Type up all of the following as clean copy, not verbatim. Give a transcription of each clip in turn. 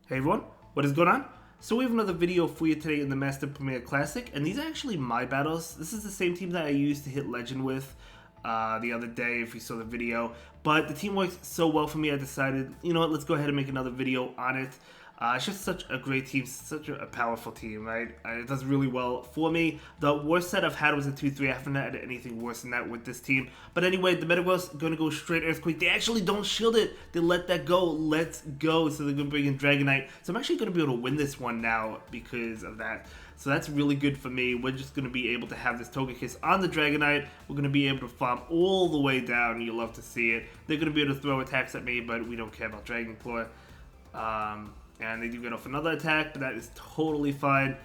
Hey everyone, what is going on? So we have another video for you today in the Master Premier Classic, and these are actually my battles. This is the same team that I used to hit Legend with the other day, if you saw the video. But the team works so well for me, I decided, you know what, let's go ahead and make another video on it. It's just such a great team, such a powerful team, right? It does really well for me. The worst set I've had was a 2-3. I haven't had anything worse than that with this team. But anyway, the Metagross going to go straight Earthquake. They actually don't shield it. They let that go. Let's go. So they're going to bring in Dragonite. So I'm actually going to be able to win this one now because of that. So that's really good for me. We're just going to be able to have this Togekiss on the Dragonite. We're going to be able to farm all the way down. You love to see it. They're going to be able to throw attacks at me, but we don't care about Dragon Claw. And they do get off another attack, but that is totally fine.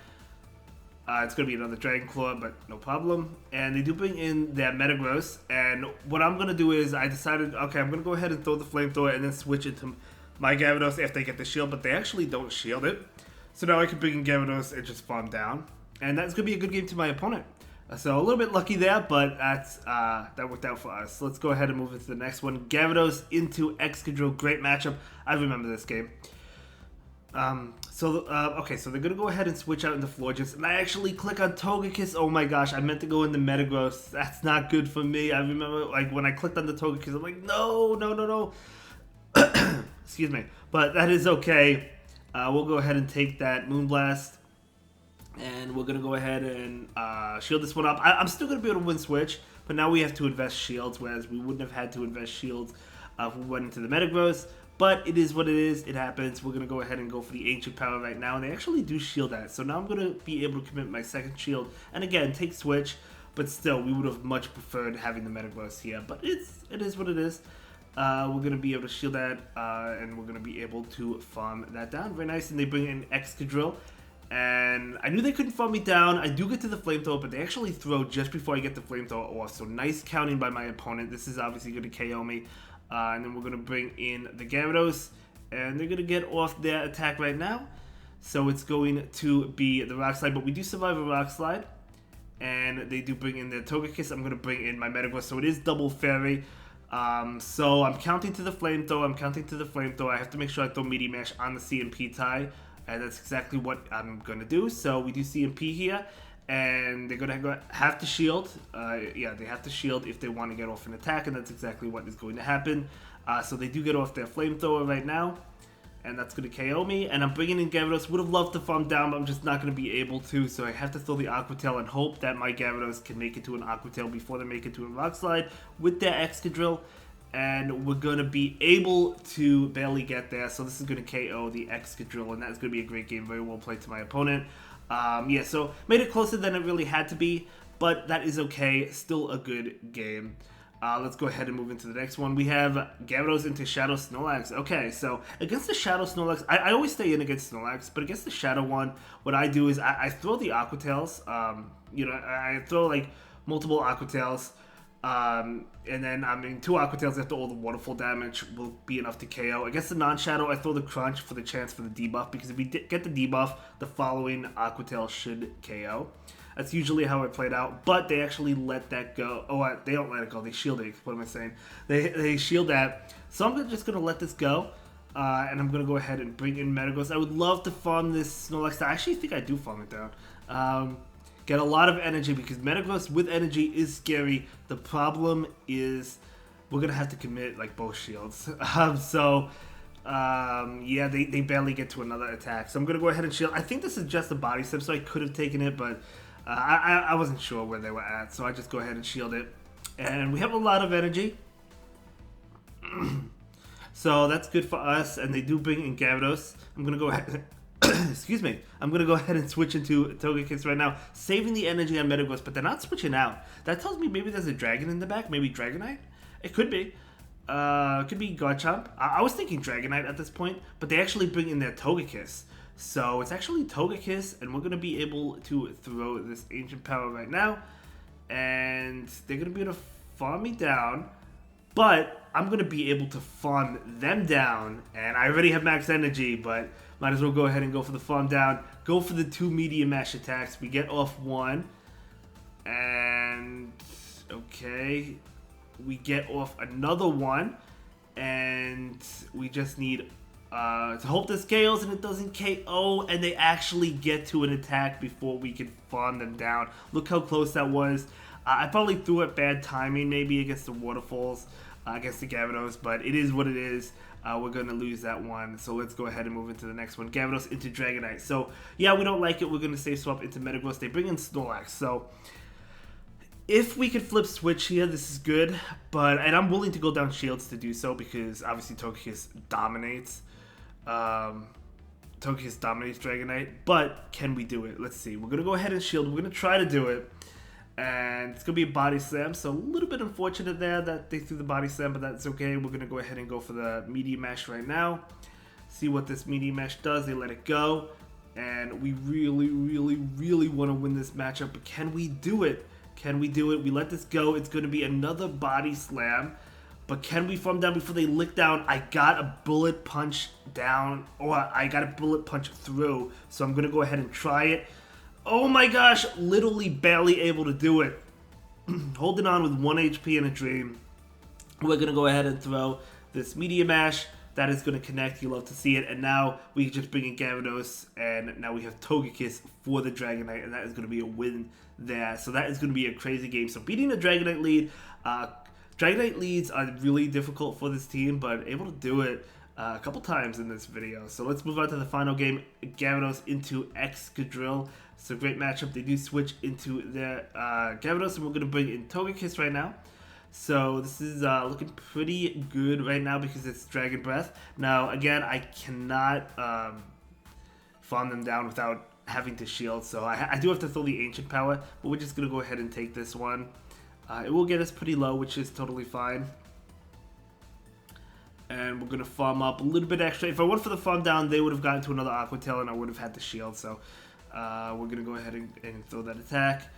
It's going to be another Dragon Claw, but no problem. And they do bring in their Metagross. And what I'm going to do is I decided, okay, I'm going to go ahead and throw the Flamethrower and then switch it to my Gyarados after I get the shield. But they actually don't shield it. So now I can bring in Gyarados and just farm down. And that's going to be a good game to my opponent. So a little bit lucky there, but that worked out for us. Let's go ahead and move into the next one. Gyarados into Excadrill. Great matchup. I remember this game. Okay, so they're gonna go ahead and switch out into Florges, and I actually click on Togekiss. Oh my gosh, I meant to go into Metagross. That's not good for me. I remember, like, when I clicked on the Togekiss, I'm like, no. Excuse me, but that is okay. We'll go ahead and take that Moonblast, and we're gonna go ahead and shield this one up. I'm still gonna be able to win Switch, but now we have to invest shields, whereas we wouldn't have had to invest shields if we went into the Metagross. But it is what it is. It happens. We're going to go ahead and go for the Ancient Power right now. And they actually do shield that. So now I'm going to be able to commit my second shield. And again, take Switch. But still, we would have much preferred having the Metagross here. But it is what it is. We're going to be able to shield that. And we're going to be able to farm that down. Very nice. And they bring in Excadrill. And I knew they couldn't farm me down. I do get to the Flamethrower, but they actually throw just before I get the Flamethrower off. So nice counting by my opponent. This is obviously going to KO me. And then we're going to bring in the Gyarados, and they're going to get off their attack right now. So it's going to be the Rock Slide, but we do survive a Rock Slide. And they do bring in their Togekiss. I'm going to bring in my Metagross, so it is double Fairy. So I'm counting to the Flamethrower. I have to make sure I throw Meaty Mash on the CMP tie, and that's exactly what I'm going to do. So we do CMP here. And they're going to have to shield. Yeah, they have to shield if they want to get off an attack, and that's exactly what is going to happen. So they do get off their Flamethrower right now, and that's going to KO me. And I'm bringing in Gyarados. Would have loved to farm down, but I'm just not going to be able to. So I have to throw the Aqua Tail and hope that my Gyarados can make it to an Aqua Tail before they make it to a Rock Slide with their Excadrill. And we're going to be able to barely get there. So this is going to KO the Excadrill, and that's going to be a great game. Very well played to my opponent. Yeah, so made it closer than it really had to be, but that is okay. Still a good game. Let's go ahead and move into the next one. We have Gyarados into Shadow Snorlax. Okay, so against the Shadow Snorlax, I always stay in against Snorlax, but against the Shadow one, what I do is I throw the Aqua Tails. You know, I throw like multiple Aqua Tails. And then, I mean, 2 Aqua Tails after all the waterfall damage will be enough to KO. Against the non-Shadow, I throw the Crunch for the chance for the debuff, because if we get the debuff, the following Aqua Tail should KO. That's usually how it played out, but they actually let that go. Oh, they don't let it go, they shield it. What am I saying? They shield that. So I'm just going to let this go, and I'm going to go ahead and bring in Metagross. I would love to farm this Snorlax. I actually think I do farm it down. Get a lot of energy, because Metagross with energy is scary. The problem is we're going to have to commit like both shields. Yeah, they barely get to another attack. So I'm going to go ahead and shield. I think this is just a body step, so I could have taken it, but I wasn't sure where they were at. So I just go ahead and shield it. And we have a lot of energy. So that's good for us. And they do bring in Gyarados. I'm going to go ahead excuse me. I'm going to go ahead and switch into Togekiss right now, saving the energy on Metagross, but they're not switching out. That tells me maybe there's a dragon in the back, maybe Dragonite? It could be. It could be Garchomp. I was thinking Dragonite at this point, but they actually bring in their Togekiss. So it's actually Togekiss, and we're going to be able to throw this Ancient Power right now, and they're going to be able to farm me down, but I'm going to be able to farm them down, and I already have max energy, but might as well go ahead and go for the farm down. Go for the 2 medium mash attacks. We get off 1. And, okay. We get off another 1. And we just need hope this KOs and it doesn't KO, and they actually get to an attack before we can farm them down. Look how close that was. I probably threw it bad timing maybe against the waterfalls, against the Gyarados, but it is what it is. We're going to lose that one, so let's go ahead and move into the next one. Gyarados into Dragonite. So, yeah, we don't like it. We're going to save swap into Metagross. They bring in Snorlax, so if we could flip switch here, this is good, and I'm willing to go down shields to do so because obviously Togekiss dominates. Togekiss dominates Dragonite, but can we do it? Let's see. We're going to go ahead and shield. We're going to try to do it. And it's going to be a body slam, so a little bit unfortunate there that they threw the body slam, but that's okay. We're going to go ahead and go for the Meteor Mash right now. See what this Meteor Mash does. They let it go. And we really, really, really want to win this matchup, but can we do it? Can we do it? We let this go. It's going to be another body slam. But can we farm down before they lick down? I got a bullet punch down, or I got a bullet punch through. So I'm going to go ahead and try it. Oh my gosh, literally barely able to do it. Holding on with 1 HP in a dream. We're going to go ahead and throw this Meteor Mash. That is going to connect. You love to see it. And now we can just bring in Gyarados. And now we have Togekiss for the Dragonite. And that is going to be a win there. So that is going to be a crazy game. So beating the Dragonite lead. Dragonite leads are really difficult for this team. But able to do it a couple times in this video. So let's move on to the final game. Gyarados into Excadrill. It's a great matchup. They do switch into their Gyarados, and we're going to bring in Togekiss right now. So this is looking pretty good right now because it's Dragon Breath. Now, again, I cannot farm them down without having to shield, so I do have to throw the Ancient Power, but we're just going to go ahead and take this one. It will get us pretty low, which is totally fine. And we're going to farm up a little bit extra. If I went for the farm down, they would have gotten to another Aqua Tail, and I would have had the shield, so we're going to go ahead and throw that attack.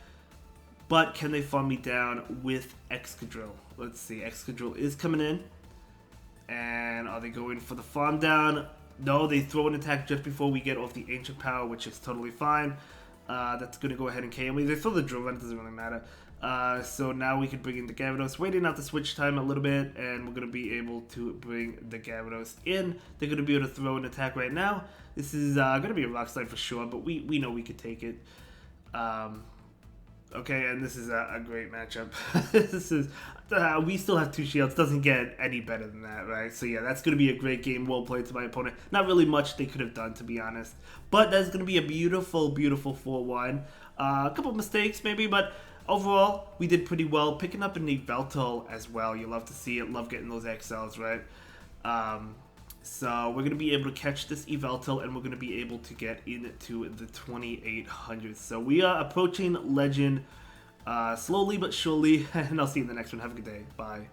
But can they farm me down with Excadrill? Let's see. Excadrill is coming in. And are they going for the farm down? No, they throw an attack just before we get off the Ancient Power, which is totally fine. That's going to go ahead and KO me. They throw the Drill Run, it doesn't really matter. So now we can bring in the Gyarados, waiting out the switch time a little bit, and we're going to be able to bring the Gyarados in. They're going to be able to throw an attack right now. This is going to be a Rock Slide for sure, but we know we could take it. Okay, and this is a great matchup. This is we still have 2 shields. Doesn't get any better than that, right? So yeah, that's going to be a great game. Well played to my opponent. Not really much they could have done, to be honest. But that's going to be a beautiful, beautiful 4-1. A couple mistakes maybe, but overall, we did pretty well. Picking up an Yveltal as well. You love to see it. Love getting those XLs, right? So we're going to be able to catch this Yveltal, and we're going to be able to get into the 2800. So we are approaching Legend slowly but surely, and I'll see you in the next one. Have a good day. Bye.